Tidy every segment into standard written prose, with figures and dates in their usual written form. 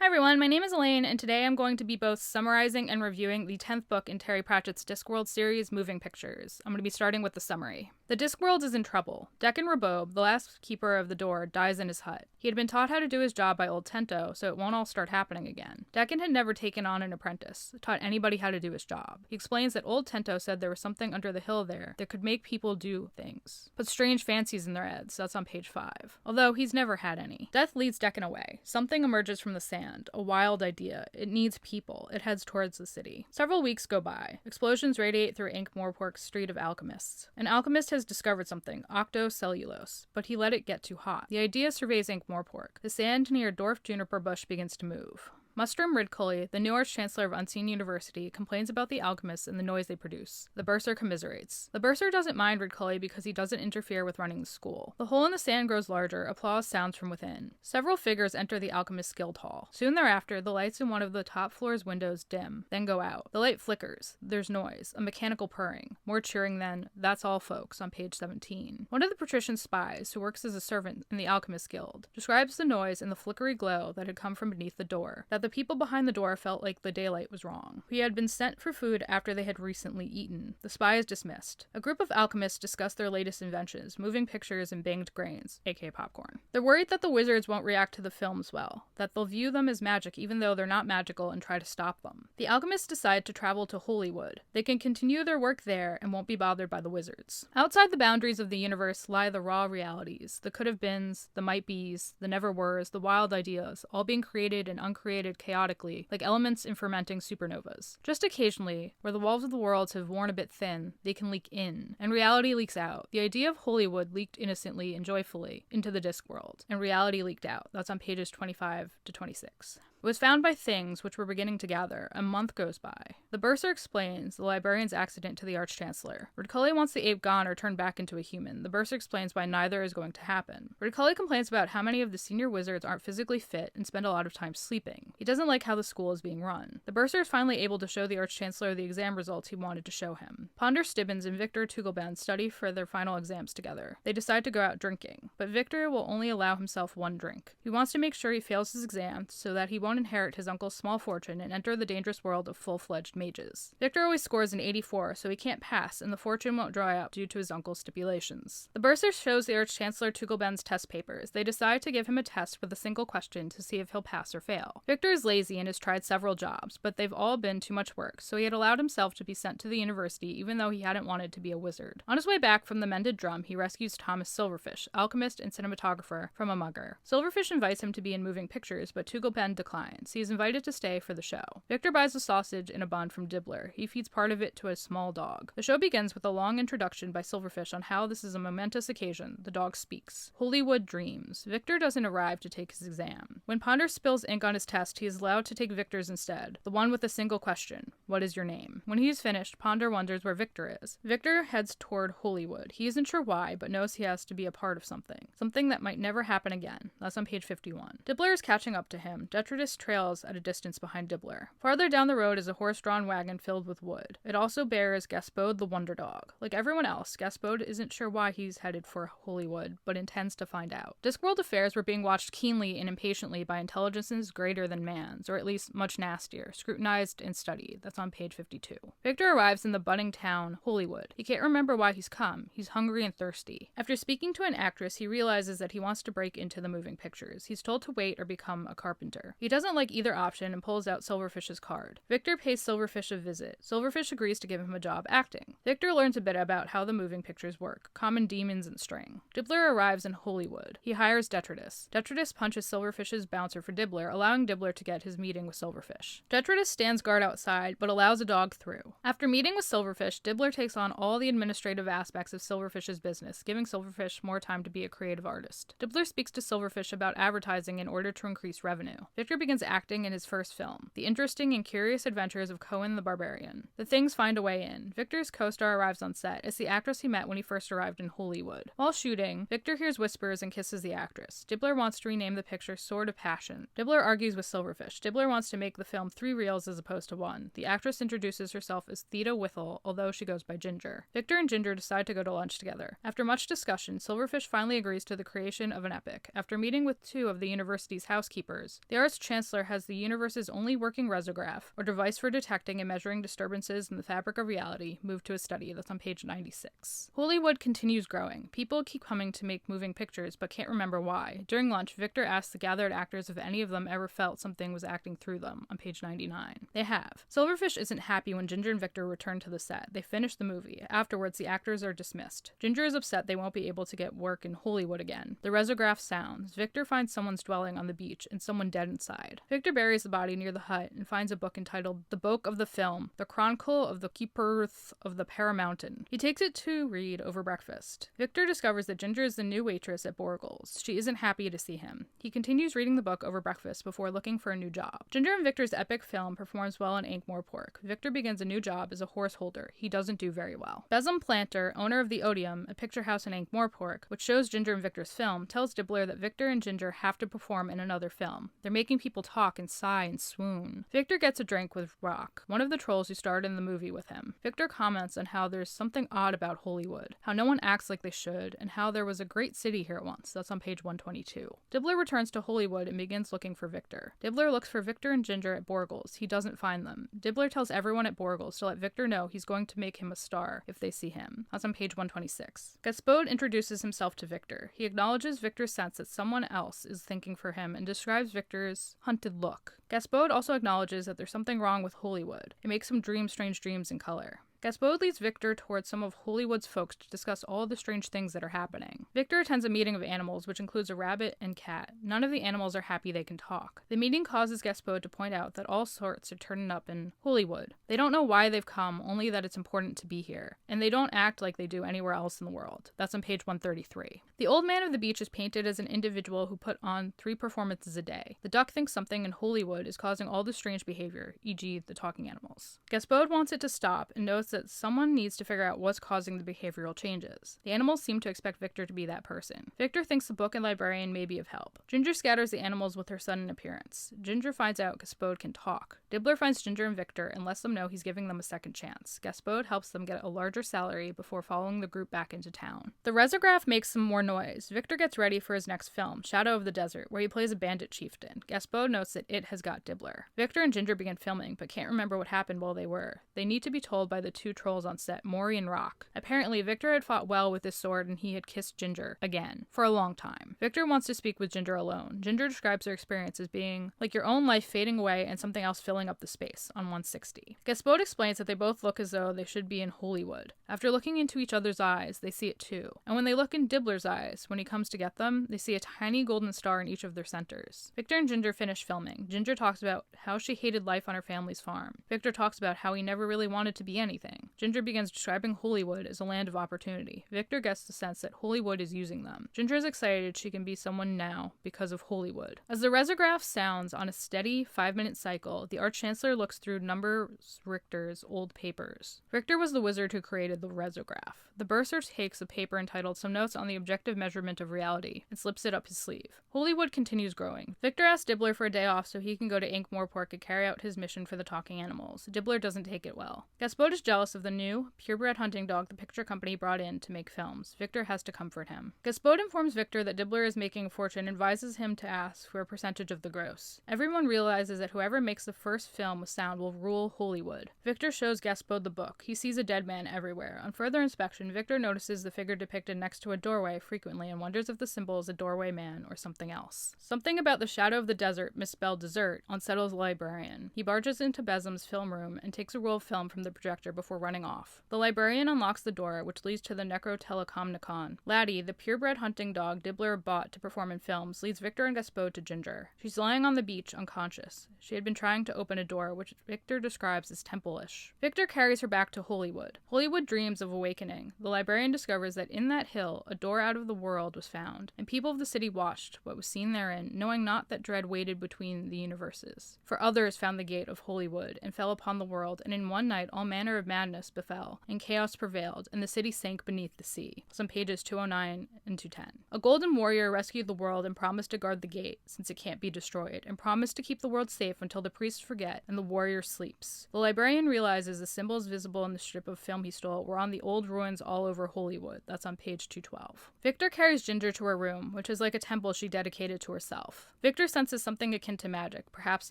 Hi everyone, my name is Elaine, and today I'm going to be both summarizing and reviewing the 10th book in Terry Pratchett's Discworld series, Moving Pictures. I'm going to be starting with the summary. The Discworld is in trouble. Decan Rabob, the last keeper of the door, dies in his hut. He had been taught how to do his job by old Tento, so it won't all start happening again. Decan had never taken on an apprentice, taught anybody how to do his job. He explains that old Tento said there was something under the hill there that could make people do things. Put strange fancies in their heads, that's on page 5. Although he's never had any. Death leads Decan away. Something emerges from the sand, a wild idea. It needs people. It heads towards the city. Several weeks go by. Explosions radiate through Ankh-Morpork's street of alchemists. An alchemist has discovered something, octocellulose, but he let it get too hot. The idea surveys Ankh-Morpork. The sand near Dwarf Juniper Bush begins to move. Mustrum Ridcully, the new Arch-Chancellor of Unseen University, complains about the alchemists and the noise they produce. The Bursar commiserates. The Bursar doesn't mind Ridcully because he doesn't interfere with running the school. The hole in the sand grows larger. Applause sounds from within. Several figures enter the Alchemist's Guild Hall. Soon thereafter, the lights in one of the top floor's windows dim, then go out. The light flickers. There's noise. A mechanical purring. More cheering than, "That's all, folks," on page 17. One of the patrician spies, who works as a servant in the Alchemist's Guild, describes the noise and the flickery glow that had come from beneath the door, that the people behind the door felt like the daylight was wrong. He had been sent for food after they had recently eaten. The spy is dismissed. A group of alchemists discuss their latest inventions, moving pictures and banged grains, aka popcorn. They're worried that the wizards won't react to the films well, that they'll view them as magic even though they're not magical and try to stop them. The alchemists decide to travel to Holywood. They can continue their work there and won't be bothered by the wizards. Outside the boundaries of the universe lie the raw realities, the could-have-beens, the might-bees, the never-weres, the wild ideas, all being created and uncreated chaotically, like elements in fermenting supernovas. Just occasionally, where the walls of the worlds have worn a bit thin, they can leak in, and reality leaks out. The idea of Holywood leaked innocently and joyfully into the Discworld, and reality leaked out. That's on pages 25 to 26. It was found by things which were beginning to gather. A month goes by. The Bursar explains the librarian's accident to the Arch-Chancellor. Ridcully wants the ape gone or turned back into a human. The Bursar explains why neither is going to happen. Ridcully complains about how many of the senior wizards aren't physically fit and spend a lot of time sleeping. He doesn't like how the school is being run. The Bursar is finally able to show the Arch-Chancellor the exam results he wanted to show him. Ponder Stibbins and Victor Tugelben study for their final exams together. They decide to go out drinking, but Victor will only allow himself one drink. He wants to make sure he fails his exam so that he won't inherit his uncle's small fortune and enter the dangerous world of full-fledged mages. Victor always scores an 84, so he can't pass, and the fortune won't dry up due to his uncle's stipulations. The Bursar shows the Arch-Chancellor Tugelben's test papers. They decide to give him a test with a single question to see if he'll pass or fail. Victor is lazy and has tried several jobs, but they've all been too much work, so he had allowed himself to be sent to the university even though he hadn't wanted to be a wizard. On his way back from the Mended Drum, he rescues Thomas Silverfish, alchemist and cinematographer, from a mugger. Silverfish invites him to be in moving pictures, but Tugelben declines. He is invited to stay for the show. Victor buys a sausage and a bun from Dibbler. He feeds part of it to a small dog. The show begins with a long introduction by Silverfish on how this is a momentous occasion. The dog speaks. Holywood dreams. Victor doesn't arrive to take his exam. When Ponder spills ink on his test, he is allowed to take Victor's instead, the one with a single question. What is your name? When he is finished, Ponder wonders where Victor is. Victor heads toward Holywood. He isn't sure why, but knows he has to be a part of something. Something that might never happen again. That's on page 51. Dibbler is catching up to him. Detritus trails at a distance behind Dibbler. Farther down the road is a horse-drawn wagon filled with wood. It also bears Gaspod the Wonder Dog. Like everyone else, Gaspod isn't sure why he's headed for Holywood, but intends to find out. Discworld affairs were being watched keenly and impatiently by intelligences greater than man's, or at least much nastier, scrutinized and studied. That's on page 52. Victor arrives in the budding town, Holywood. He can't remember why he's come. He's hungry and thirsty. After speaking to an actress, he realizes that he wants to break into the moving pictures. He's told to wait or become a carpenter. He doesn't like either option and pulls out Silverfish's card. Victor pays Silverfish a visit. Silverfish agrees to give him a job acting. Victor learns a bit about how the moving pictures work, common demons and string. Dibbler arrives in Holywood. He hires Detritus. Detritus punches Silverfish's bouncer for Dibbler, allowing Dibbler to get his meeting with Silverfish. Detritus stands guard outside, but allows a dog through. After meeting with Silverfish, Dibbler takes on all the administrative aspects of Silverfish's business, giving Silverfish more time to be a creative artist. Dibbler speaks to Silverfish about advertising in order to increase revenue. Victor begins acting in his first film, The Interesting and Curious Adventures of Cohen the Barbarian. The things find a way in. Victor's co-star arrives on set. It's the actress he met when he first arrived in Holywood. While shooting, Victor hears whispers and kisses the actress. Dibbler wants to rename the picture Sword of Passion. Dibbler argues with Silverfish. Dibbler wants to make the film 3 reels as opposed to 1. The actress introduces herself as Theda Withel, although she goes by Ginger. Victor and Ginger decide to go to lunch together. After much discussion, Silverfish finally agrees to the creation of an epic. After meeting with 2 of the university's housekeepers, the Arts Chancellor has the universe's only working resograph, or device for detecting and measuring disturbances in the fabric of reality, moved to a study. That's on page 96. Hollywood continues growing. People keep coming to make moving pictures, but can't remember why. During lunch, Victor asks the gathered actors if any of them ever felt something was acting through them, on page 99. They have. Silverfish isn't happy when Ginger and Victor return to the set. They finish the movie. Afterwards, the actors are dismissed. Ginger is upset they won't be able to get work in Hollywood again. The resograph sounds. Victor finds someone's dwelling on the beach and someone dead inside. Victor buries the body near the hut and finds a book entitled The Book of the Film, The Chronicle of the Keepers of the Paramountain. He takes it to read over breakfast. Victor discovers that Ginger is the new waitress at Borgle's. She isn't happy to see him. He continues reading the book over breakfast before looking for a new job. Ginger and Victor's epic film performs well in Ankh-Morpork. Victor begins a new job as a horse holder. He doesn't do very well. Besom Planter, owner of the Odeum, a picture house in Ankh-Morpork, which shows Ginger and Victor's film, tells Dibbler that Victor and Ginger have to perform in another film. They're making people talk and sigh and swoon. Victor gets a drink with Rock, one of the trolls who starred in the movie with him. Victor comments on how there's something odd about Hollywood, how no one acts like they should, and how there was a great city here once. That's on page 122. Dibbler returns to Hollywood and begins looking for Victor. Dibbler looks for Victor and Ginger at Borgle's. He doesn't find them. Dibbler tells everyone at Borgle's to let Victor know he's going to make him a star if they see him. That's on page 126. Gaspod introduces himself to Victor. He acknowledges Victor's sense that someone else is thinking for him and describes Victor's hunted look. Gaspod also acknowledges that there's something wrong with Hollywood. It makes him dream strange dreams in color. Gaspod leads Victor towards some of Hollywood's folks to discuss all the strange things that are happening. Victor attends a meeting of animals, which includes a rabbit and cat. None of the animals are happy they can talk. The meeting causes Gaspod to point out that all sorts are turning up in Hollywood. They don't know why they've come, only that it's important to be here. And they don't act like they do anywhere else in the world. That's on page 133. The old man of the beach is painted as an individual who put on 3 performances a day. The duck thinks something in Hollywood is causing all the strange behavior, e.g. the talking animals. Gaspod wants it to stop and knows that someone needs to figure out what's causing the behavioral changes. The animals seem to expect Victor to be that person. Victor thinks the book and librarian may be of help. Ginger scatters the animals with her sudden appearance. Ginger finds out Gaspod can talk. Dibbler finds Ginger and Victor and lets them know he's giving them a second chance. Gaspod helps them get a larger salary before following the group back into town. The resograph makes some more noise. Victor gets ready for his next film, Shadow of the Desert, where he plays a bandit chieftain. Gaspod notes that it has got Dibbler. Victor and Ginger begin filming, but can't remember what happened while they were. They need to be told by the 2 trolls on set, Maury and Rock. Apparently, Victor had fought well with his sword and he had kissed Ginger, again, for a long time. Victor wants to speak with Ginger alone. Ginger describes her experience as being like your own life fading away and something else filling up the space, on 160. Gaspod explains that they both look as though they should be in Hollywood. After looking into each other's eyes, they see it too. And when they look in Dibbler's eyes, when he comes to get them, they see a tiny golden star in each of their centers. Victor and Ginger finish filming. Ginger talks about how she hated life on her family's farm. Victor talks about how he never really wanted to be anything. Ginger begins describing Hollywood as a land of opportunity. Victor gets the sense that Hollywood is using them. Ginger is excited she can be someone now because of Hollywood. As the resograph sounds on a steady 5-minute cycle, the Arch Chancellor looks through Numbers Richter's old papers. Richter was the wizard who created the resograph. The bursar takes a paper entitled Some Notes on the Objective Measurement of Reality and slips it up his sleeve. Hollywood continues growing. Victor asks Dibbler for a day off so he can go to Ankh-Morpork and carry out his mission for the talking animals. Dibbler doesn't take it well. Gaspod is jealous of the new, purebred hunting dog the picture company brought in to make films. Victor has to comfort him. Gaspod informs Victor that Dibbler is making a fortune and advises him to ask for a percentage of the gross. Everyone realizes that whoever makes the first film with sound will rule Hollywood. Victor shows Gaspod the book. He sees a dead man everywhere. On further inspection, Victor notices the figure depicted next to a doorway frequently and wonders if the symbol is a doorway man or something else. Something about the shadow of the desert, misspelled desert, unsettles the librarian. He barges into Besom's film room and takes a roll of film from the projector before running off. The librarian unlocks the door, which leads to the Necrotelecomnicon. Laddie, the purebred hunting dog Dibbler bought to perform in films, leads Victor and Gaspod to Ginger. She's lying on the beach, unconscious. She had been trying to open a door, which Victor describes as temple-ish. Victor carries her back to Hollywood. Hollywood dreams of awakening. The librarian discovers that in that hill, a door out of the world was found, and people of the city watched what was seen therein, knowing not that dread waited between the universes. For others found the gate of Hollywood, and fell upon the world, and in one night all manner of mad madness befell, and chaos prevailed, and the city sank beneath the sea. Some pages 209 and 210. A golden warrior rescued the world and promised to guard the gate, since it can't be destroyed, and promised to keep the world safe until the priests forget and the warrior sleeps. The librarian realizes the symbols visible in the strip of film he stole were on the old ruins all over Holywood. That's on page 212. Victor carries Ginger to her room, which is like a temple she dedicated to herself. Victor senses something akin to magic, perhaps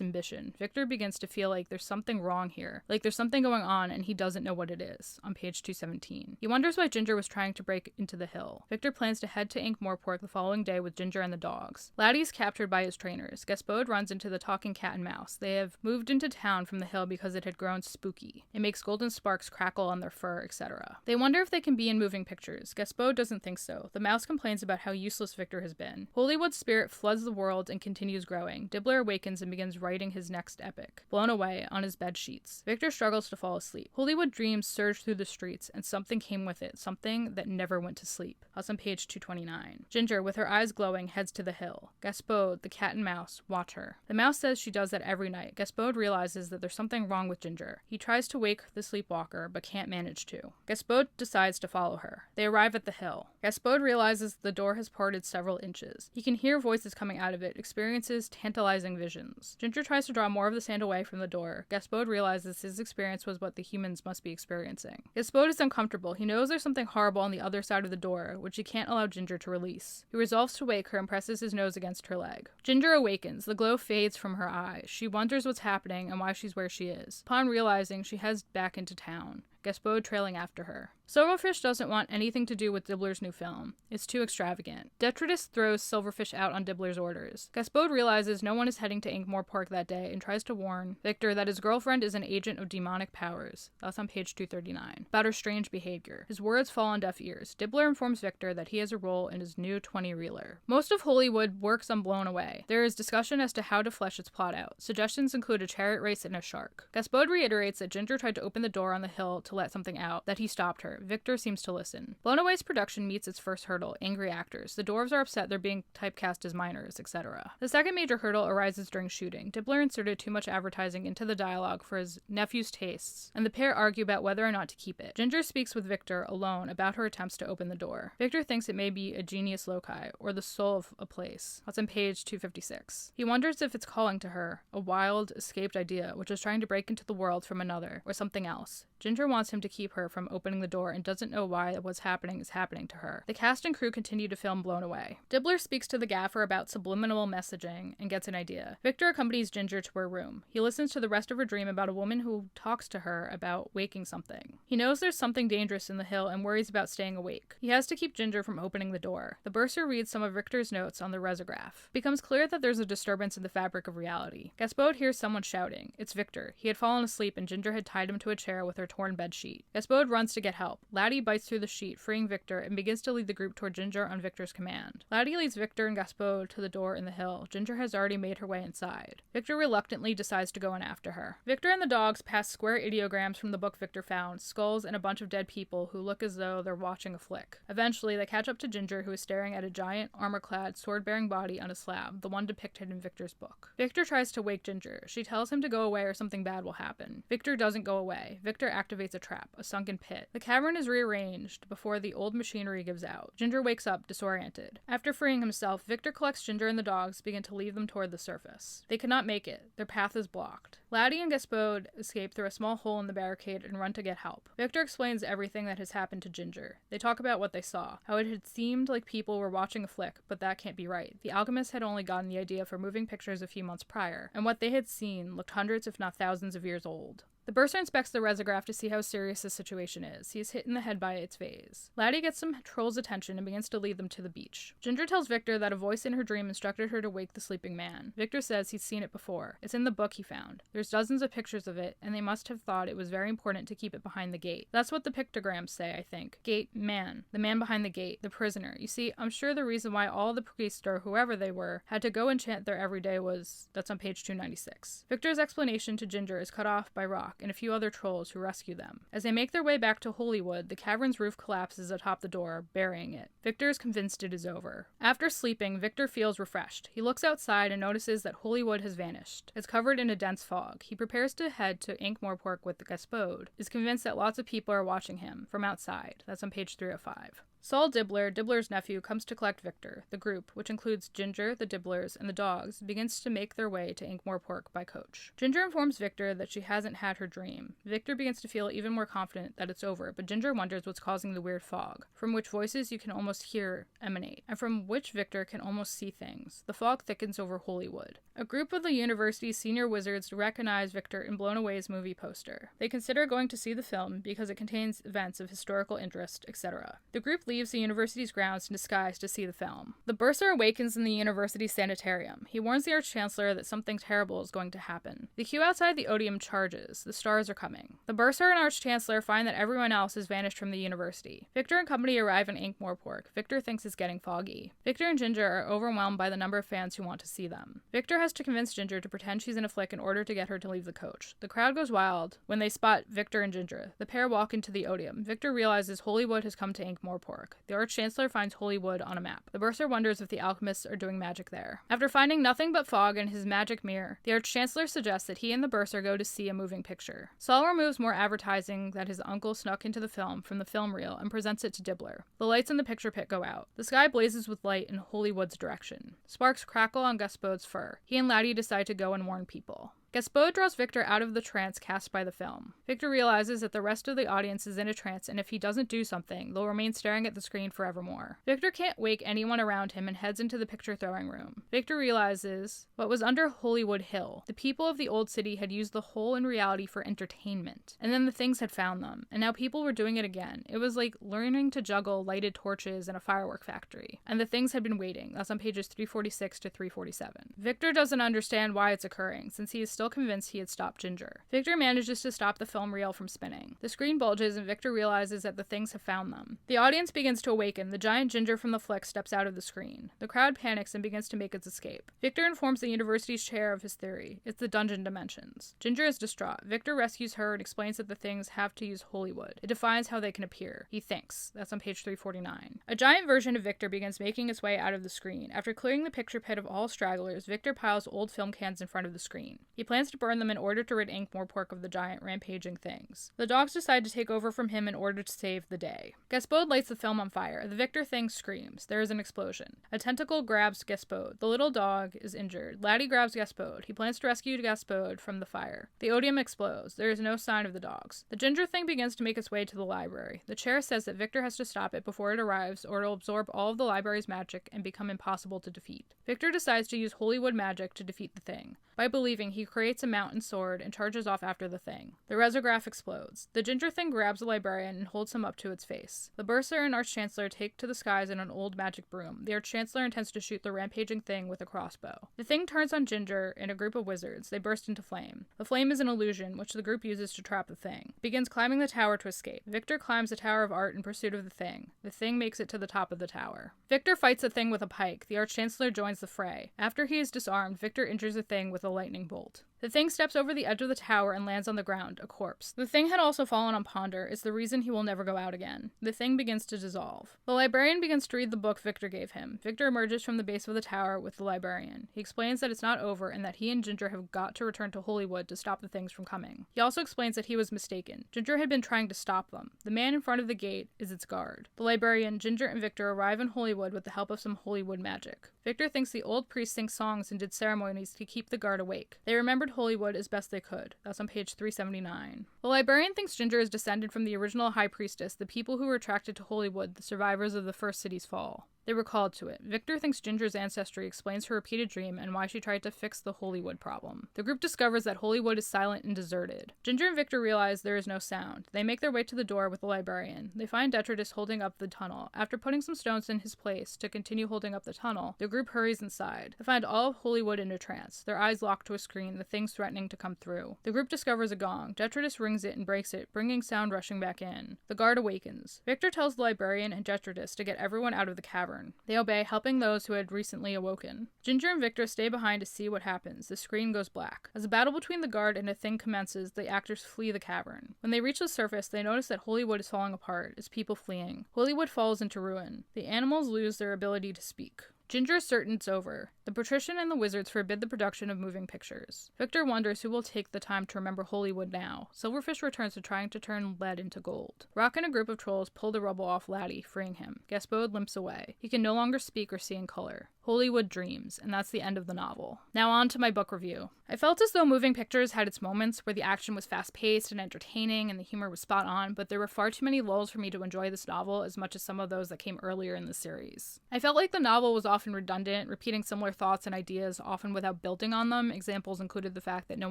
ambition. Victor begins to feel like there's something wrong here, like there's something going on and he doesn't know what it is, on page 217. He wonders why Ginger was trying to break into the hill. Victor plans to head to Ankh-Morpork the following day with Ginger and the dogs. Laddie is captured by his trainers. Gaspod runs into the talking cat and mouse. They have moved into town from the hill because it had grown spooky. It makes golden sparks crackle on their fur, etc. They wonder if they can be in moving pictures. Gaspod doesn't think so. The mouse complains about how useless Victor has been. Holywood's spirit floods the world and continues growing. Dibbler awakens and begins writing his next epic, Blown Away, on his bed sheets. Victor struggles to fall asleep. Holywood dreams surge through the streets, and something came with it, something that never went to sleep. That's on page 229. Ginger, with her eyes glowing, heads to the hill. Gaspod, the cat and mouse, watch her. The mouse says she does that every night. Gaspod realizes that there's something wrong with Ginger. He tries to wake the sleepwalker, but can't manage to. Gaspod decides to follow her. They arrive at the hill. Gaspod realizes the door has parted several inches. He can hear voices coming out of it, experiences tantalizing visions. Ginger tries to draw more of the sand away from the door. Gaspod realizes his experience was what the humans must be experiencing. Gaspod is uncomfortable. He knows there's something horrible on the other side of the door, which he can't allow Ginger to release. He resolves to wake her and presses his nose against her leg. Ginger awakens. The glow fades from her eyes. She wonders what's happening and why she's where she is. Upon realizing, she heads back into town. Gaspod trailing after her. Silverfish doesn't want anything to do with Dibbler's new film. It's too extravagant. Detritus throws Silverfish out on Dibbler's orders. Gaspod realizes no one is heading to Ankh-Morpork that day and tries to warn Victor that his girlfriend is an agent of demonic powers. That's on page 239. About her strange behavior. His words fall on deaf ears. Dibbler informs Victor that he has a role in his new 20-reeler. Most of Holywood works on Blown Away. There is discussion as to how to flesh its plot out. Suggestions include a chariot race and a shark. Gaspod reiterates that Ginger tried to open the door on the hill to let something out, that he stopped her. Victor seems to listen. Blown Away's production meets its first hurdle, angry actors. The dwarves are upset they're being typecast as minors, etc. The second major hurdle arises during shooting. Dibbler inserted too much advertising into the dialogue for his nephew's tastes, and the pair argue about whether or not to keep it. Ginger speaks with Victor, alone, about her attempts to open the door. Victor thinks it may be a genius loci, or the soul of a place. That's on page 256. He wonders if it's calling to her, a wild, escaped idea, which is trying to break into the world from another, or something else. Ginger wants him to keep her from opening the door and doesn't know why what's happening is happening to her. The cast and crew continue to film Blown Away. Dibbler speaks to the gaffer about subliminal messaging and gets an idea. Victor accompanies Ginger to her room. He listens to the rest of her dream about a woman who talks to her about waking something. He knows there's something dangerous in the hill and worries about staying awake. He has to keep Ginger from opening the door. The bursar reads some of Victor's notes on the resograph. It becomes clear that there's a disturbance in the fabric of reality. Gaspod hears someone shouting. It's Victor. He had fallen asleep and Ginger had tied him to a chair with her torn bed sheet. Gaspod runs to get help. Laddie bites through the sheet, freeing Victor, and begins to lead the group toward Ginger on Victor's command. Laddie leads Victor and Gaspod to the door in the hill. Ginger has already made her way inside. Victor reluctantly decides to go in after her. Victor and the dogs pass square ideograms from the book Victor found, skulls and a bunch of dead people who look as though they're watching a flick. Eventually, they catch up to Ginger, who is staring at a giant, armor-clad, sword-bearing body on a slab, the one depicted in Victor's book. Victor tries to wake Ginger. She tells him to go away or something bad will happen. Victor doesn't go away. Victor activates a trap, a sunken pit. The cavern is rearranged before the old machinery gives out. Ginger wakes up, disoriented. After freeing himself, Victor collects Ginger and the dogs, begin to lead them toward the surface. They cannot make it. Their path is blocked. Laddie and Gaspod escape through a small hole in the barricade and run to get help. Victor explains everything that has happened to Ginger. They talk about what they saw, how it had seemed like people were watching a flick, but that can't be right. The alchemist had only gotten the idea for moving pictures a few months prior, and what they had seen looked hundreds if not thousands of years old. The bursar inspects the resograph to see how serious the situation is. He is hit in the head by its vase. Laddie gets some trolls' attention and begins to lead them to the beach. Ginger tells Victor that a voice in her dream instructed her to wake the sleeping man. Victor says he's seen it before. It's in the book he found. There's dozens of pictures of it, and they must have thought it was very important to keep it behind the gate. That's what the pictograms say, I think. Gate, man. The man behind the gate. The prisoner. You see, I'm sure the reason why all the priests, or whoever they were, had to go and chant there every day was... That's on page 296. Victor's explanation to Ginger is cut off by Rock. rock and a few other trolls who rescue them. As they make their way back to Holywood, the cavern's roof collapses atop the door, burying it. Victor is convinced it is over. After sleeping, Victor feels refreshed. He looks outside and notices that Holywood has vanished. It's covered in a dense fog. He prepares to head to Ankh-Morpork with the Gaspod, is convinced that lots of people are watching him from outside. That's on page 305. Saul Dibbler, Dibbler's nephew, comes to collect Victor. The group, which includes Ginger, the Dibblers, and the dogs, begins to make their way to Ankh-Morpork by coach. Ginger informs Victor that she hasn't had her dream. Victor begins to feel even more confident that it's over, but Ginger wonders what's causing the weird fog, from which voices you can almost hear emanate, and from which Victor can almost see things. The fog thickens over Holywood. A group of the university's senior wizards recognize Victor in Blown Away's movie poster. They consider going to see the film because it contains events of historical interest, etc. The group leaves the university's grounds in disguise to see the film. The bursar awakens in the university's sanitarium. He warns the Arch-Chancellor that something terrible is going to happen. The queue outside the Odium charges. The stars are coming. The bursar and Arch-Chancellor find that everyone else has vanished from the university. Victor and company arrive in Ankh-Morpork. Victor thinks it's getting foggy. Victor and Ginger are overwhelmed by the number of fans who want to see them. Victor has to convince Ginger to pretend she's in a flick in order to get her to leave the coach. The crowd goes wild when they spot Victor and Ginger. The pair walk into the Odium. Victor realizes Holywood has come to Ankh-Morpork. The Arch-Chancellor finds Holywood on a map. The bursar wonders if the alchemists are doing magic there. After finding nothing but fog in his magic mirror, the Arch-Chancellor suggests that he and the bursar go to see a moving picture. Saul removes more advertising that his uncle snuck into the film from the film reel and presents it to Dibbler. The lights in the picture pit go out. The sky blazes with light in Holywood's direction. Sparks crackle on Gaspod's fur. He and Laddie decide to go and warn people. Gaspod draws Victor out of the trance cast by the film. Victor realizes that the rest of the audience is in a trance, and if he doesn't do something, they'll remain staring at the screen forevermore. Victor can't wake anyone around him and heads into the picture throwing room. Victor realizes what was under Holywood Hill. The people of the old city had used the hole in reality for entertainment, and then the things had found them, and now people were doing it again. It was like learning to juggle lighted torches in a firework factory, and the things had been waiting. That's on pages 346 to 347. Victor doesn't understand why it's occurring, since he is still convinced he had stopped Ginger. Victor manages to stop the film reel from spinning. The screen bulges and Victor realizes that the things have found them. The audience begins to awaken. The giant Ginger from the flick steps out of the screen. The crowd panics and begins to make its escape. Victor informs the university's chair of his theory. It's the dungeon dimensions. Ginger is distraught. Victor rescues her and explains that the things have to use Holywood. It defines how they can appear. He thinks. That's on page 349. A giant version of Victor begins making its way out of the screen. After clearing the picture pit of all stragglers, Victor piles old film cans in front of the screen. He plans to burn them in order to rid Ankh-Morpork of the giant rampaging things. The dogs decide to take over from him in order to save the day. Gaspod lights the film on fire. The Victor thing screams. There is an explosion. A tentacle grabs Gaspod. The little dog is injured. Laddie grabs Gaspod. He plans to rescue Gaspod from the fire. The Odium explodes. There is no sign of the dogs. The Ginger thing begins to make its way to the library. The chair says that Victor has to stop it before it arrives or it'll absorb all of the library's magic and become impossible to defeat. Victor decides to use Holywood magic to defeat the thing. By believing, he creates a mountain sword and charges off after the thing. The retrograph explodes. The Ginger thing grabs the librarian and holds him up to its face. The bursar and Arch-Chancellor take to the skies in an old magic broom. The Arch-Chancellor intends to shoot the rampaging thing with a crossbow. The thing turns on Ginger and a group of wizards. They burst into flame. The flame is an illusion, which the group uses to trap the thing. It begins climbing the tower to escape. Victor climbs the Tower of Art in pursuit of the thing. The thing makes it to the top of the tower. Victor fights the thing with a pike. The Arch-Chancellor joins the fray. After he is disarmed, Victor injures the thing with a lightning bolt. The thing steps over the edge of the tower and lands on the ground, a corpse. The thing had also fallen on Ponder. It's the reason he will never go out again. The thing begins to dissolve. The librarian begins to read the book Victor gave him. Victor emerges from the base of the tower with the librarian. He explains that it's not over and that he and Ginger have got to return to Holywood to stop the things from coming. He also explains that he was mistaken. Ginger had been trying to stop them. The man in front of the gate is its guard. The librarian, Ginger, and Victor arrive in Holywood with the help of some Holywood magic. Victor thinks the old priests sang songs and did ceremonies to keep the guard awake. They remembered Holywood as best they could. That's on page 379. The librarian thinks Ginger is descended from the original high priestess, the people who were attracted to Holywood, the survivors of the first city's fall. They were called to it. Victor thinks Ginger's ancestry explains her repeated dream and why she tried to fix the Holywood problem. The group discovers that Holywood is silent and deserted. Ginger and Victor realize there is no sound. They make their way to the door with the librarian. They find Detritus holding up the tunnel. After putting some stones in his place to continue holding up the tunnel, the group hurries inside. They find all of Holywood in a trance, their eyes locked to a screen, the things threatening to come through. The group discovers a gong. Detritus rings it and breaks it, bringing sound rushing back in. The guard awakens. Victor tells the librarian and Detritus to get everyone out of the cavern. cavern. They obey, helping those who had recently awoken. Ginger and Victor stay behind to see what happens. The screen goes black. As a battle between the guard and a thing commences, the actors flee the cavern. When they reach the surface, they notice that Holywood is falling apart, its people fleeing. Holywood falls into ruin. The animals lose their ability to speak. Ginger is certain it's over. The patrician and the wizards forbid the production of moving pictures. Victor wonders who will take the time to remember Holywood now. Silverfish returns to trying to turn lead into gold. Rock and a group of trolls pull the rubble off Laddie, freeing him. Gaspod limps away. He can no longer speak or see in color. Holywood dreams, and that's the end of the novel. Now on to my book review. I felt as though Moving Pictures had its moments where the action was fast-paced and entertaining and the humor was spot on, but there were far too many lulls for me to enjoy this novel as much as some of those that came earlier in the series. I felt like the novel was often redundant, repeating similar thoughts and ideas, often without building on them. Examples included the fact that no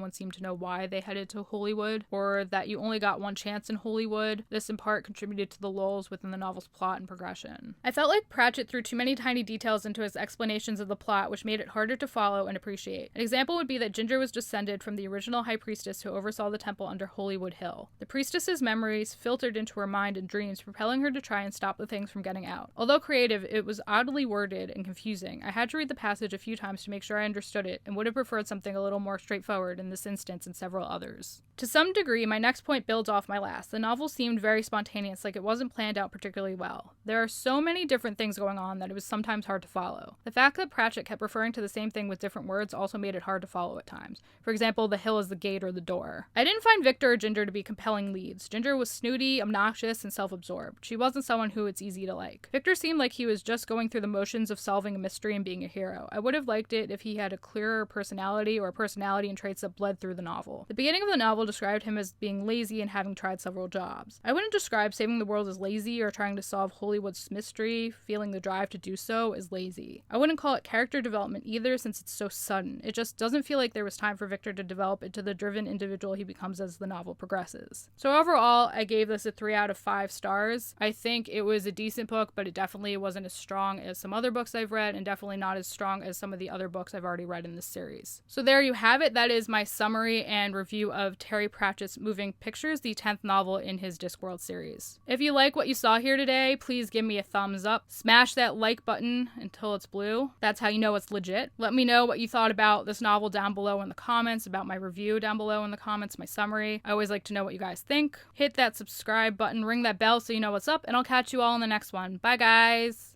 one seemed to know why they headed to Holywood, or that you only got one chance in Holywood. This in part contributed to the lulls within the novel's plot and progression. I felt like Pratchett threw too many tiny details into his explanations of the plot, which made it harder to follow and appreciate. An example would be that Ginger was descended from the original high priestess who oversaw the temple under Holywood Hill. The priestess's memories filtered into her mind and dreams, propelling her to try and stop the things from getting out. Although creative, it was oddly worded and confusing. I had to read the passage a few times to make sure I understood it, and would have preferred something a little more straightforward in this instance and several others. To some degree, my next point builds off my last. The novel seemed very spontaneous, like it wasn't planned out particularly well. There are so many different things going on that it was sometimes hard to follow. The fact that Pratchett kept referring to the same thing with different words also made it hard to follow at times. For example, the hill is the gate or the door. I didn't find Victor or Ginger to be compelling leads. Ginger was snooty, obnoxious, and self-absorbed. She wasn't someone who it's easy to like. Victor seemed like he was just going through the motions of solving a mystery and being a hero. I would have liked it if he had a clearer personality or a personality and traits that bled through the novel. The beginning of the novel described him as being lazy and having tried several jobs. I wouldn't describe saving the world as lazy or trying to solve Holywood's mystery, feeling the drive to do so, as lazy. I wouldn't call it character development either, since it's so sudden. It just doesn't feel like there was time for Victor to develop into the driven individual he becomes as the novel progresses. So overall, I gave this a 3 out of 5 stars. I think it was a decent book, but it definitely wasn't as strong as some other books I've read, and definitely not as strong as some of the other books I've already read in this series. So there you have it. That is my summary and review of Terry Pratchett's Moving Pictures, the 10th novel in his Discworld series. If you like what you saw here today, please give me a thumbs up. Smash that like button until it's blue. That's how you know it's legit. Let me know what you thought about this novel down below in the comments, about my review down below in the comments, my summary. I always like to know what you guys think. Hit that subscribe button, ring that bell so you know what's up, and I'll catch you all in the next one. Bye, guys!